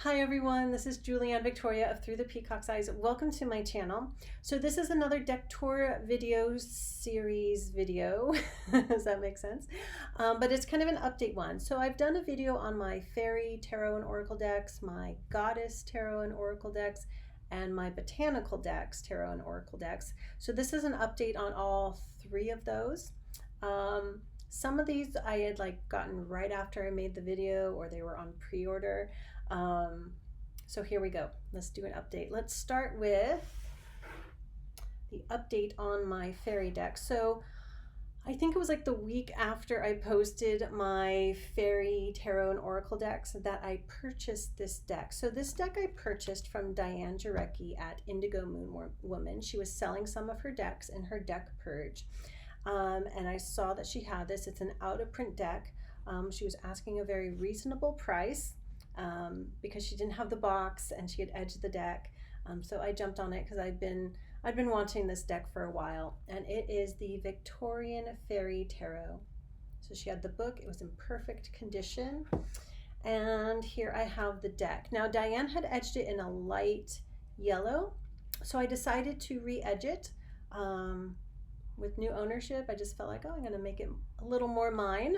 Hi everyone, this is Julianne Victoria of Through the Peacock's Eyes. Welcome to my channel. So this is another deck tour video series video. Does that make sense? But it's kind of an update one. So I've done a video on my Faerie Tarot and Oracle decks, my Goddess Tarot and Oracle decks, and my Botanical decks, Tarot and Oracle decks. So this is an update on all three of those. Some of these I had gotten right after I made the video, or they were on pre-order. So here we go. Let's do an update. Let's start with the update on my Faerie deck. So I think it was like the week after I posted my Faerie Tarot and Oracle decks that I purchased this deck. So this deck I purchased from Diane Jarecki at Indigo Moon Woman. She was selling some of her decks in her deck purge. And I saw that she had this. It's an out of print deck. She was asking a very reasonable price because she didn't have the box and she had edged the deck. So I jumped on it because I'd been wanting this deck for a while, and it is the Victorian Faerie Tarot. So she had the book. It was in perfect condition. And here I have the deck. Now Diane had edged it in a light yellow, so I decided to re-edge it. With new ownership, I just felt like, oh, I'm going to make it a little more mine.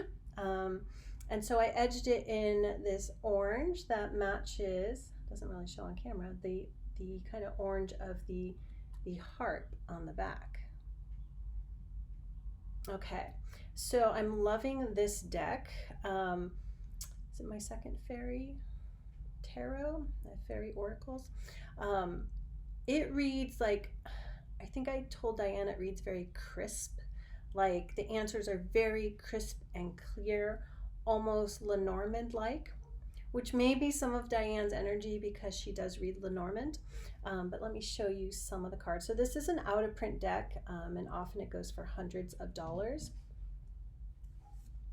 And so I edged it in this orange that matches, doesn't really show on camera, the kind of orange of the harp on the back. Okay, so I'm loving this deck. Is it my second Faerie Tarot? Faerie Oracles? It reads like, I think I told Diane it reads very crisp. Like the answers are very crisp and clear, almost Lenormand-like, which may be some of Diane's energy because she does read Lenormand. But let me show you some of the cards. So this is an out of print deck, and often it goes for hundreds of dollars.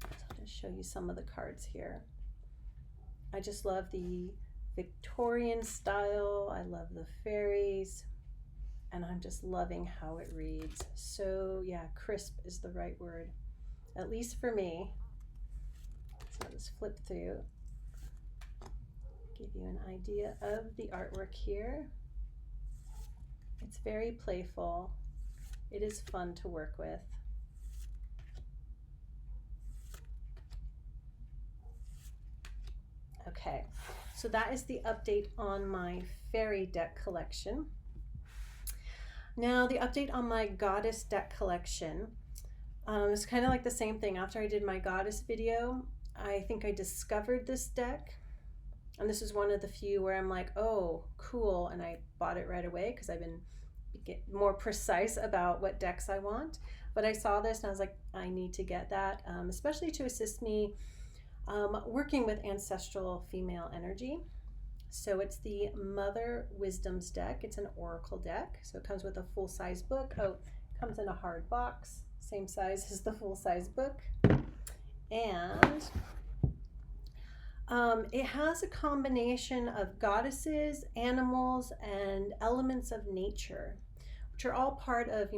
So I'll just show you some of the cards here. I just love the Victorian style. I love the fairies. And I'm just loving how it reads. So yeah, crisp is the right word, at least for me. So I'll just flip through, give you an idea of the artwork here. It's very playful. It is fun to work with. Okay, so that is the update on my Faerie deck collection. Now the update on my Goddess deck collection is kind of like the same thing. After I did my Goddess video, I think I discovered this deck, and this is one of the few where I'm like, oh, cool, and I bought it right away because I've been more precise about what decks I want. But I saw this and I was like, I need to get that, especially to assist me working with ancestral female energy. So it's the Mother Wisdom's deck. It's an oracle deck. So it comes with a full-size book. Oh, it comes in a hard box, same size as the full-size book. And it has a combination of goddesses, animals, and elements of nature, which are all part of,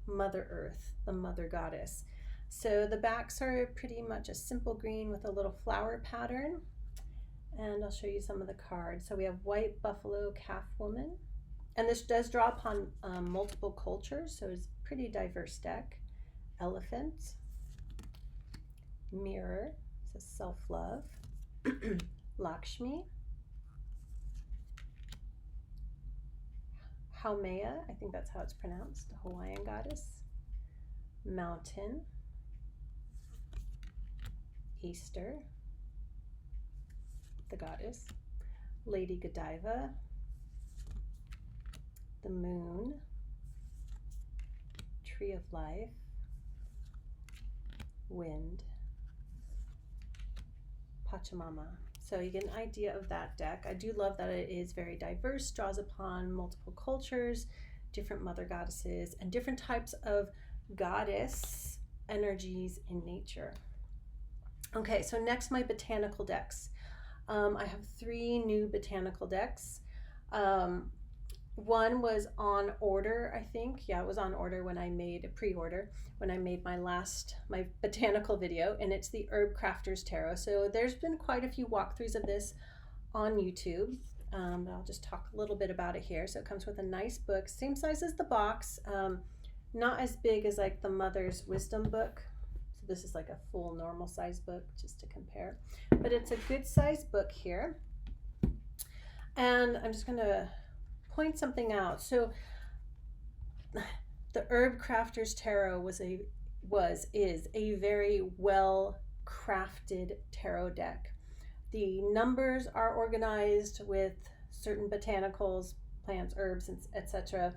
Mother Earth, the Mother Goddess. So the backs are pretty much a simple green with a little flower pattern. And I'll show you some of the cards. So we have White Buffalo Calf Woman. And this does draw upon multiple cultures, so it's a pretty diverse deck. Elephant. Mirror, so self-love. Lakshmi. Haumea, I think that's how it's pronounced, the Hawaiian goddess. Mountain. Easter, the goddess. Lady Godiva. The moon. Tree of life. Wind. Pachamama. So you get an idea of that deck. I do love that it is very diverse, draws upon multiple cultures, different mother goddesses, and different types of goddess energies in nature. Okay, so next, my botanical decks. I have 3 new botanical decks. One was on order, I think. Yeah, it was on order when I made a pre-order, when I made my botanical video, and it's the Herb Crafters Tarot. So there's been quite a few walkthroughs of this on YouTube. But I'll just talk a little bit about it here. So it comes with a nice book, same size as the box, not as big as like the Mother's Wisdom book. So this is like a full normal size book, just to compare. But it's a good size book here. And I'm just going to point something out. So the Herb Crafter's Tarot is a very well crafted tarot deck. The numbers are organized with certain botanicals, plants, herbs, etc.,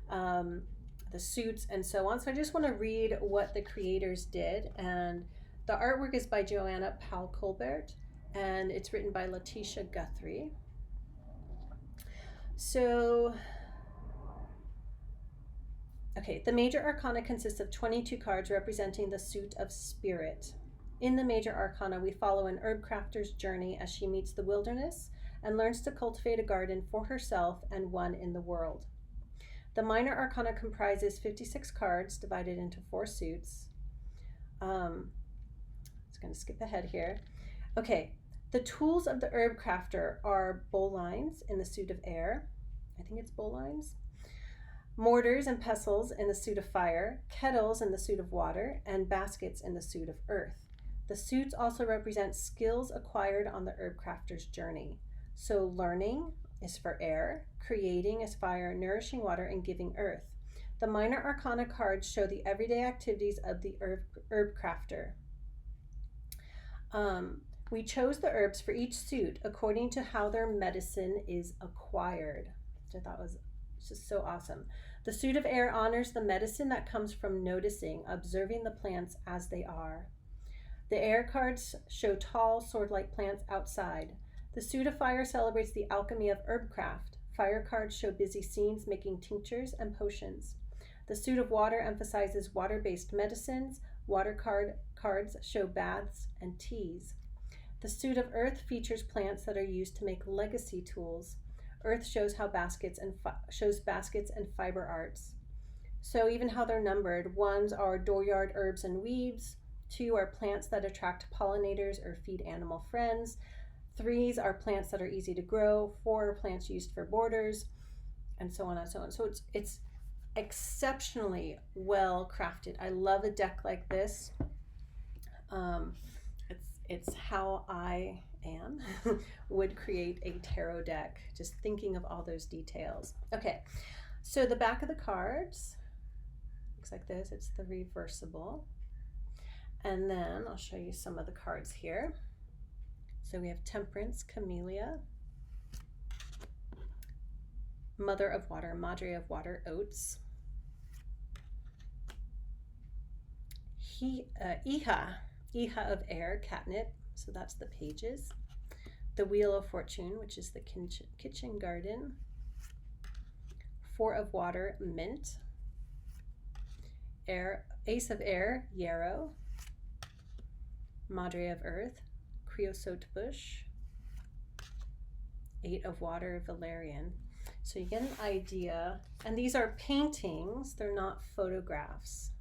the suits, and so on. So I just want to read what the creators did. And the artwork is by Joanna Powell-Colbert, and it's written by Letitia Guthrie. So, okay, the Major Arcana consists of 22 cards representing the suit of spirit. In the Major Arcana, we follow an herb crafter's journey as she meets the wilderness and learns to cultivate a garden for herself and one in the world. The Minor Arcana comprises 56 cards divided into 4 suits. I'm just going to skip ahead here. Okay, the tools of the herb crafter are bowlines in the suit of air. I think it's bowlines. Mortars and pestles in the suit of fire, kettles in the suit of water, and baskets in the suit of earth. The suits also represent skills acquired on the herb crafter's journey. So learning is for air, creating is fire, nourishing water, and giving earth. The Minor Arcana cards show the everyday activities of the herb crafter. We chose the herbs for each suit according to how their medicine is acquired, which I thought was just so awesome. The suit of air honors the medicine that comes from noticing, observing the plants as they are. The air cards show tall, sword-like plants outside. The suit of fire celebrates the alchemy of herbcraft. Fire cards show busy scenes making tinctures and potions. The suit of water emphasizes water-based medicines. Water cards show baths and teas. The suit of earth features plants that are used to make legacy tools. Earth shows how baskets and fiber arts. So even how they're numbered, 1s are dooryard herbs and weeds. 2 are plants that attract pollinators or feed animal friends. 3s are plants that are easy to grow. 4 are plants used for borders, and so on and so on. So it's exceptionally well crafted. I love a deck like this. It's how I would create a tarot deck, just thinking of all those details. Okay, so the back of the cards looks like this. It's the reversible. And then I'll show you some of the cards here. So we have Temperance, Camellia, Mother of Water, Madre of Water, Oats, Iha of Air, Catnip, so that's the pages, the Wheel of Fortune, which is the kitchen garden, 4 of Water, Mint, Ace of Air, Yarrow, Madre of Earth, Creosote Bush, 8 of Water, Valerian. So you get an idea, and these are paintings, they're not photographs,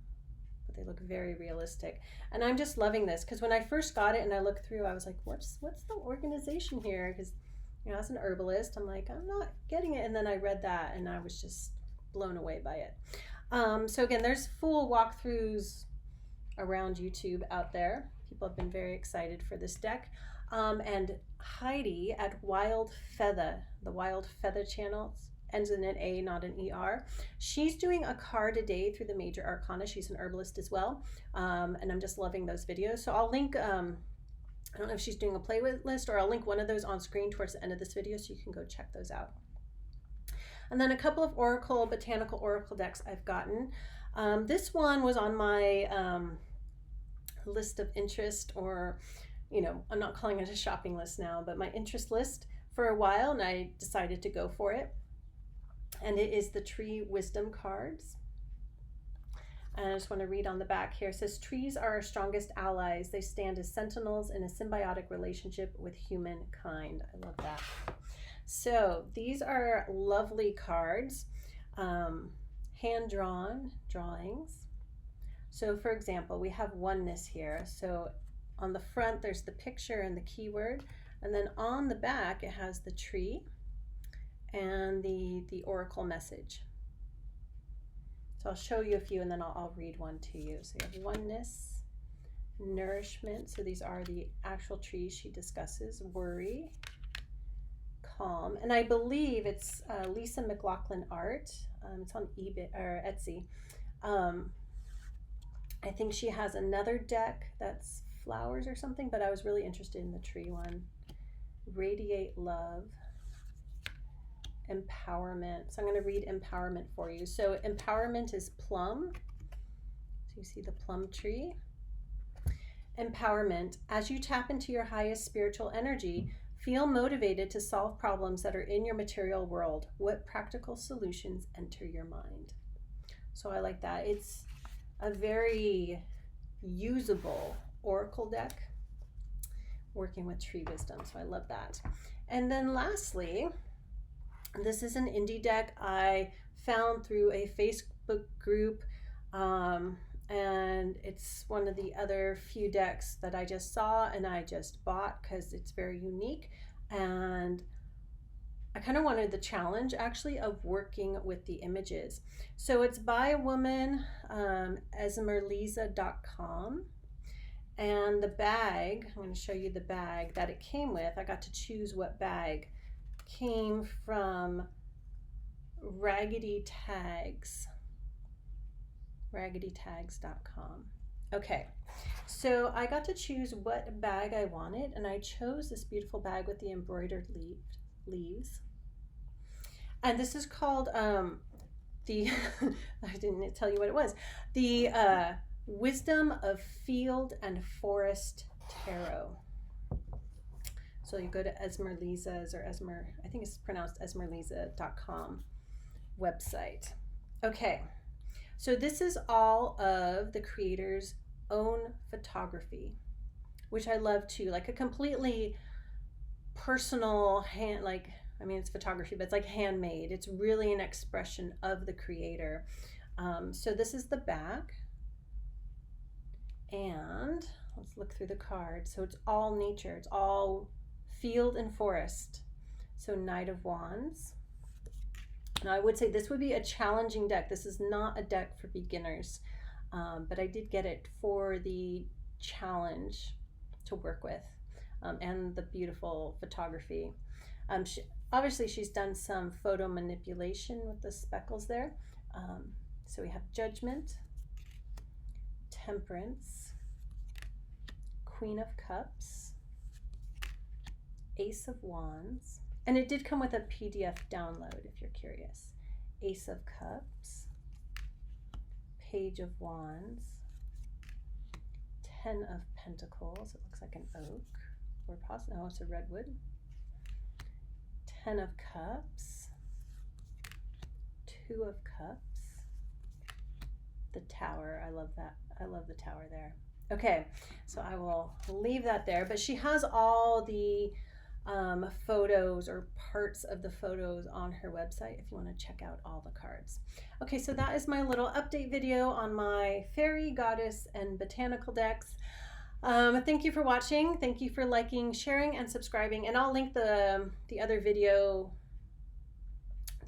but they look very realistic. And I'm just loving this, because when I first got it and I looked through, I was like, what's the organization here? Because, you know, as an herbalist, I'm like, I'm not getting it. And then I read that and I was just blown away by it. So again, there's full walkthroughs around YouTube out there. People have been very excited for this deck. And Heidi at Wild Feather, the Wild Feather channel, ends in an A, not an ER. She's doing a card a day through the Major Arcana. She's an herbalist as well. And I'm just loving those videos. So I'll link, I don't know if she's doing a playlist, or I'll link one of those on screen towards the end of this video so you can go check those out. And then a couple of Botanical Oracle decks I've gotten. This one was on my list of interest, or, you know, I'm not calling it a shopping list now, but my interest list for a while, and I decided to go for it. And it is the Tree Wisdom cards. And I just want to read on the back here. It says, trees are our strongest allies. They stand as sentinels in a symbiotic relationship with humankind. I love that. So these are lovely cards, hand-drawn drawings. So for example, we have oneness here. So on the front, there's the picture and the keyword. And then on the back, it has the tree and the oracle message. So I'll show you a few and then I'll read one to you. So you have oneness, nourishment. So these are the actual trees she discusses. Worry, calm. And I believe it's Lisa McLaughlin art. It's on eBay or Etsy. I think she has another deck that's flowers or something, but I was really interested in the tree one. Radiate love. Empowerment. So I'm going to read empowerment for you. So empowerment is plum. So you see the plum tree. Empowerment. As you tap into your highest spiritual energy, feel motivated to solve problems that are in your material world. What practical solutions enter your mind? So I like that. It's a very usable oracle deck working with tree wisdom. So I love that. And then lastly, this is an indie deck I found through a Facebook group, and it's one of the other few decks that I just saw and I just bought because it's very unique, and I kind of wanted the challenge actually of working with the images. So it's by a woman, esmerliza.com, and the bag, I'm going to show you the bag that it came with. I got to choose what bag. Came from Raggedy Tags, raggedytags.com. Okay, so I got to choose what bag I wanted, and I chose this beautiful bag with the embroidered leaves. And this is called the I didn't tell you what it was, the Wisdom of Field and Forest Tarot. So you go to Esmerliza's, or I think it's pronounced esmerliza.com website. Okay, so this is all of the creator's own photography, which I love too, like a completely personal hand, like, I mean, it's photography, but it's like handmade. It's really an expression of the creator. So this is the back, and let's look through the cards. So it's all nature, it's all field and forest. So Knight of Wands. Now I would say this would be a challenging deck. This is not a deck for beginners, but I did get it for the challenge to work with, and the beautiful photography. Obviously she's done some photo manipulation with the speckles there. So we have Judgment, Temperance, Queen of Cups, Ace of Wands, and it did come with a PDF download if you're curious. Ace of Cups, Page of Wands, 10 of Pentacles, it looks like an oak, or possibly, no, it's a redwood. 10 of Cups, 2 of Cups, the Tower. I love that. I love the Tower there. Okay, so I will leave that there, but she has all the photos or parts of the photos on her website if you want to check out all the cards. Okay, so that is my little update video on my fairy, goddess, and botanical decks. Thank you for watching. Thank you for liking, sharing, and subscribing. And I'll link the other video,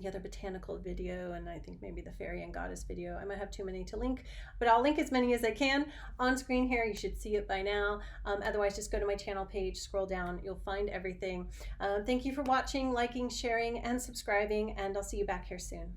the other botanical video, and I think maybe the fairy and goddess video. I might have too many to link, but I'll link as many as I can on screen here. You should see it by now. Otherwise, just go to my channel page, scroll down, you'll find everything. Thank you for watching, liking, sharing, and subscribing, and I'll see you back here soon.